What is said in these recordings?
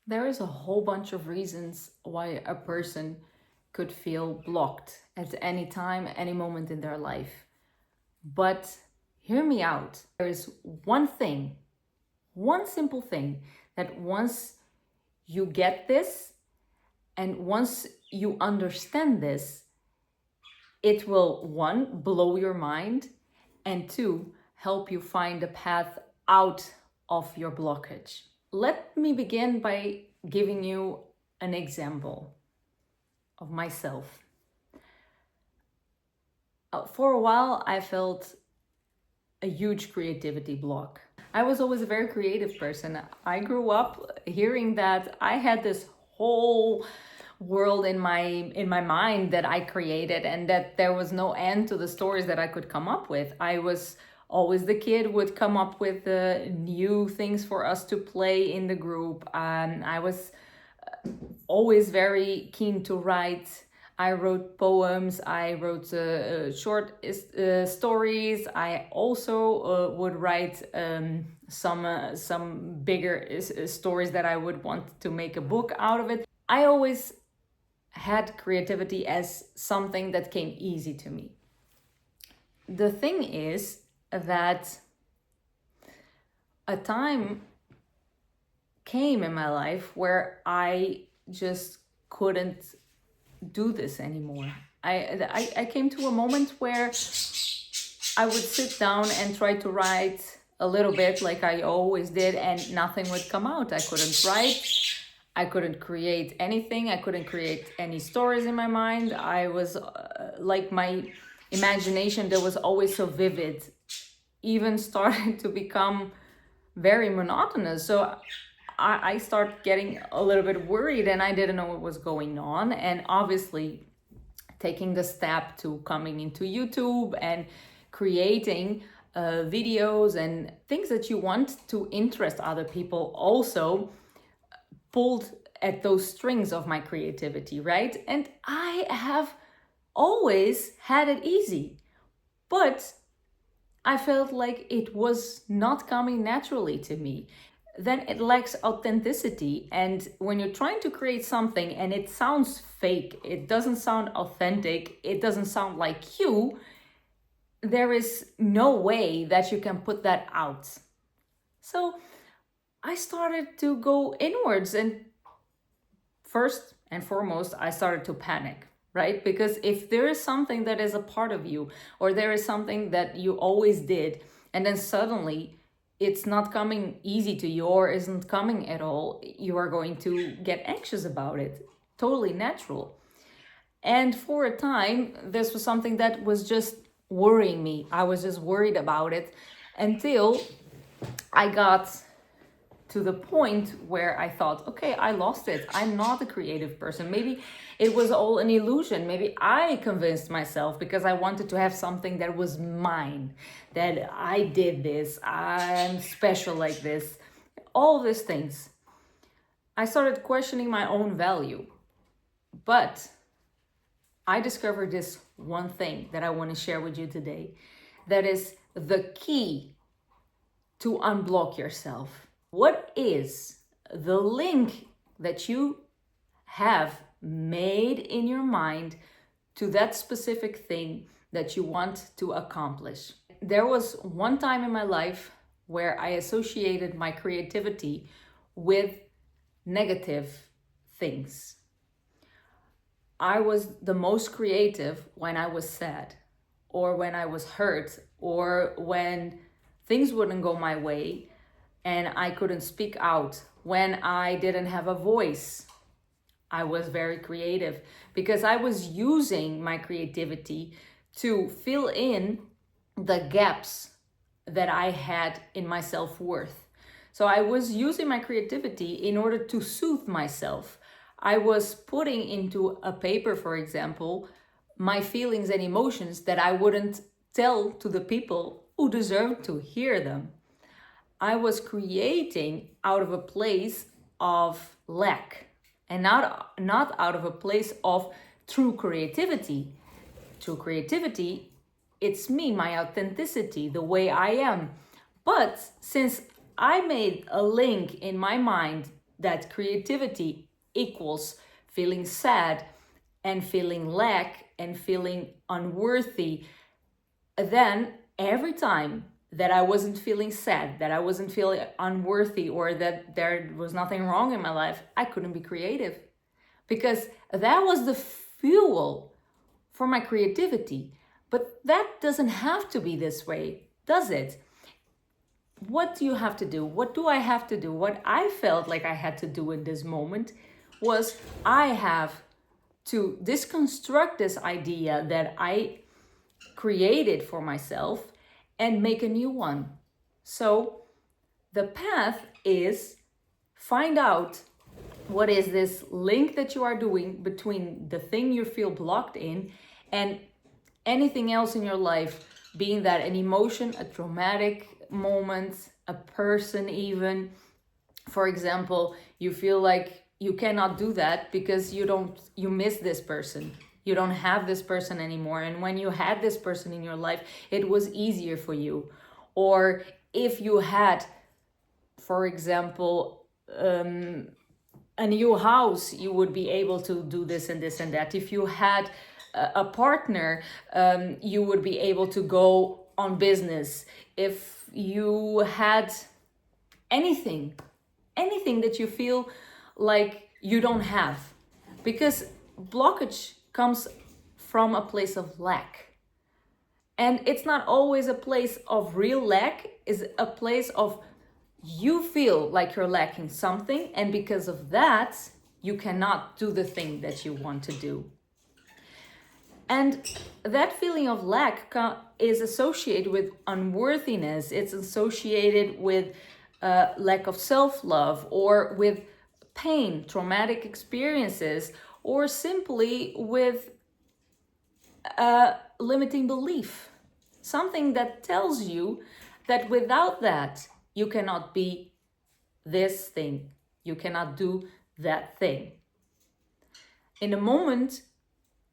There is a whole bunch of reasons why a person could feel blocked at any time, any moment in their life. But hear me out. There is one thing, one simple thing that once you get this and once you understand this, it will, one, blow your mind, and two, help you find a path out of your blockage. Let me begin by giving you an example of myself. For a while, I felt a huge creativity block. I was always a very creative person. I grew up hearing that I had this whole world in my mind that I created, and that there was no end to the stories that I could come up with. I was always the kid would come up with new things for us to play in the group. I was always very keen to write. I wrote poems, I wrote short stories. I also would write some bigger stories that I would want to make a book out of it. I always had creativity as something that came easy to me. The thing is that a time came in my life where I just couldn't do this anymore. I came to a moment where I would sit down and try to write a little bit like I always did, and nothing would come out. I couldn't write. I couldn't create anything. I couldn't create any stories in my mind. I was like, my imagination that was always so vivid even started to become very monotonous. So I started getting a little bit worried, and I didn't know what was going on. And obviously, taking the step to coming into YouTube and creating videos and things that you want to interest other people also pulled at those strings of my creativity, right? And I have always had it easy, but I felt like it was not coming naturally to me. Then it lacks authenticity. And when you're trying to create something and it sounds fake, it doesn't sound authentic, it doesn't sound like you, there is no way that you can put that out. So I started to go inwards, and first and foremost, I started to panic, right? Because if there is something that is a part of you, or there is something that you always did, and then suddenly it's not coming easy to you or isn't coming at all, you are going to get anxious about it. Totally natural. And for a time, this was something that was just worrying me. I was just worried about it until I got to the point where I thought, okay, I lost it. I'm not a creative person. Maybe it was all an illusion. Maybe I convinced myself because I wanted to have something that was mine, that I did this, I'm special like this, all these things. I started questioning my own value. But I discovered this one thing that I want to share with you today, that is the key to unblock yourself. What is the link that you have made in your mind to that specific thing that you want to accomplish? There was one time in my life where I associated my creativity with negative things. I was the most creative when I was sad, or when I was hurt, or when things wouldn't go my way and I couldn't speak out, when I didn't have a voice. I was very creative because I was using my creativity to fill in the gaps that I had in my self-worth. So I was using my creativity in order to soothe myself. I was putting into a paper, for example, my feelings and emotions that I wouldn't tell to the people who deserved to hear them. I was creating out of a place of lack, and not out of a place of true creativity. True creativity, it's me, my authenticity, the way I am. But since I made a link in my mind that creativity equals feeling sad and feeling lack and feeling unworthy, then every time that I wasn't feeling sad, that I wasn't feeling unworthy, or that there was nothing wrong in my life, I couldn't be creative, because that was the fuel for my creativity. But that doesn't have to be this way, does it? What do you have to do? What do I have to do? What I felt like I had to do in this moment was I have to deconstruct this idea that I created for myself and make a new one. So the path is find out what is this link that you are doing between the thing you feel blocked in and anything else in your life, being that an emotion, a traumatic moment, a person even. For example, you feel like you cannot do that because you miss this person. You don't have this person anymore. And when you had this person in your life, it was easier for you. Or if you had, for example, a new house, you would be able to do this and this and that. If you had a partner, you would be able to go on business. If you had anything that you feel like you don't have, because blockage comes from a place of lack. And it's not always a place of real lack, it's a place of you feel like you're lacking something, and because of that, you cannot do the thing that you want to do. And that feeling of lack is associated with unworthiness. It's associated with lack of self-love, or with pain, traumatic experiences, or simply with a limiting belief. Something that tells you that without that, you cannot be this thing. You cannot do that thing. In the moment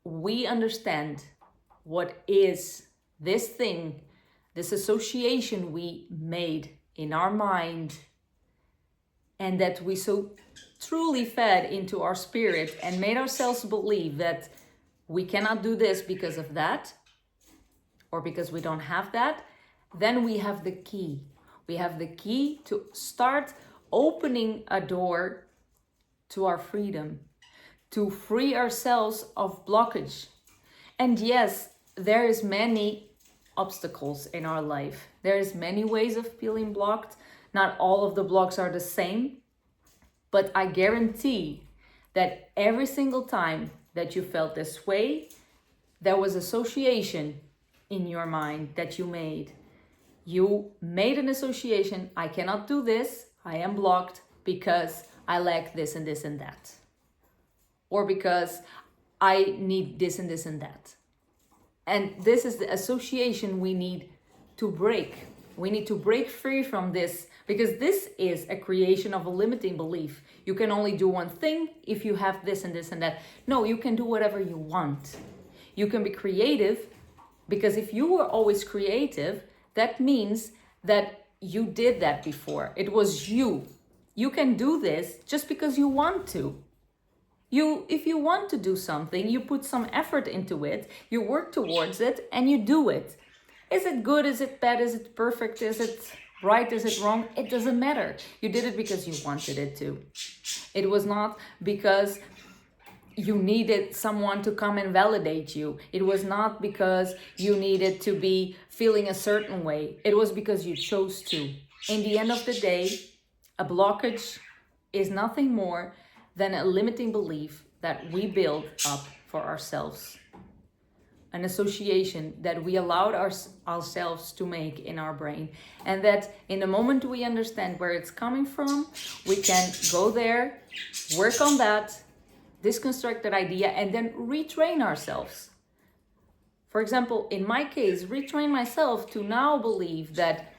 we understand what is this thing, this association we made in our mind, and that we so truly fed into our spirit and made ourselves believe that we cannot do this because of that, or because we don't have that, then we have the key. We have the key to start opening a door to our freedom, to free ourselves of blockage. And yes, there is many obstacles in our life. There is many ways of feeling blocked. Not all of the blocks are the same, but I guarantee that every single time that you felt this way, there was association in your mind that you made. You made an association: I cannot do this, I am blocked because I lack this and this and that. Or because I need this and this and that. And this is the association we need to break. We need to break free from this, because this is a creation of a limiting belief. You can only do one thing if you have this and this and that. No, you can do whatever you want. You can be creative, because if you were always creative, that means that you did that before. It was you. You can do this just because you want to. If you want to do something, you put some effort into it, you work towards it, and you do it. Is it good? Is it bad? Is it perfect? Is it right? Is it wrong? It doesn't matter. You did it because you wanted it to. It was not because you needed someone to come and validate you. It was not because you needed to be feeling a certain way. It was because you chose to. In the end of the day, a blockage is nothing more than a limiting belief that we build up for ourselves. An association that we allowed ourselves to make in our brain. And that in the moment we understand where it's coming from, we can go there, work on that, deconstruct that idea, and then retrain ourselves. For example, in my case, retrain myself to now believe that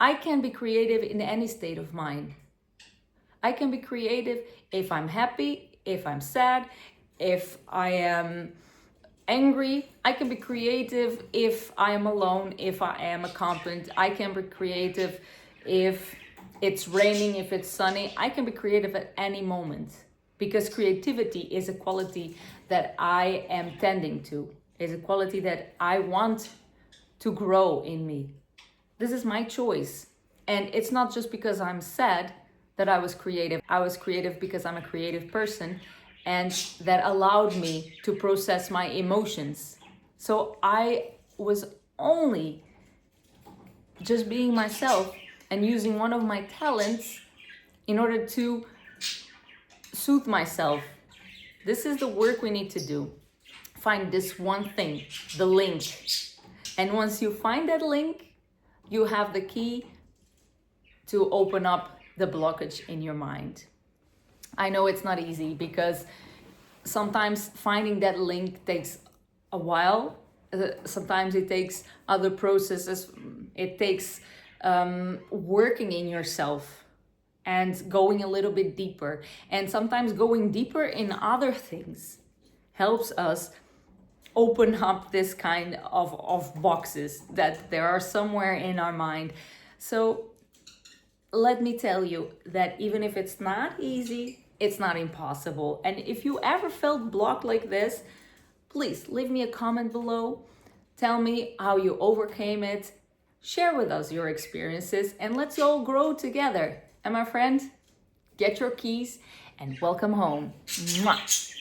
I can be creative in any state of mind. I can be creative if I'm happy, if I'm sad, if I am angry. I can be creative if I am alone, if I am a competent. I can be creative if it's raining, if it's sunny, I can be creative at any moment, because creativity is a quality that I am tending to, is a quality that I want to grow in me. This is my choice. And it's not just because I'm sad that I was creative. I was creative because I'm a creative person, and that allowed me to process my emotions. So I was only just being myself and using one of my talents in order to soothe myself. This is the work we need to do. Find this one thing, the link. And once you find that link, you have the key to open up the blockage in your mind. I know it's not easy, because sometimes finding that link takes a while. Sometimes it takes other processes. It takes working in yourself and going a little bit deeper. And sometimes going deeper in other things helps us open up this kind of boxes that there are somewhere in our mind. So let me tell you that even if it's not easy, it's not impossible. And if you ever felt blocked like this, please leave me a comment below. Tell me how you overcame it. Share with us your experiences, and let's all grow together. And my friend, get your keys and welcome home. Mwah!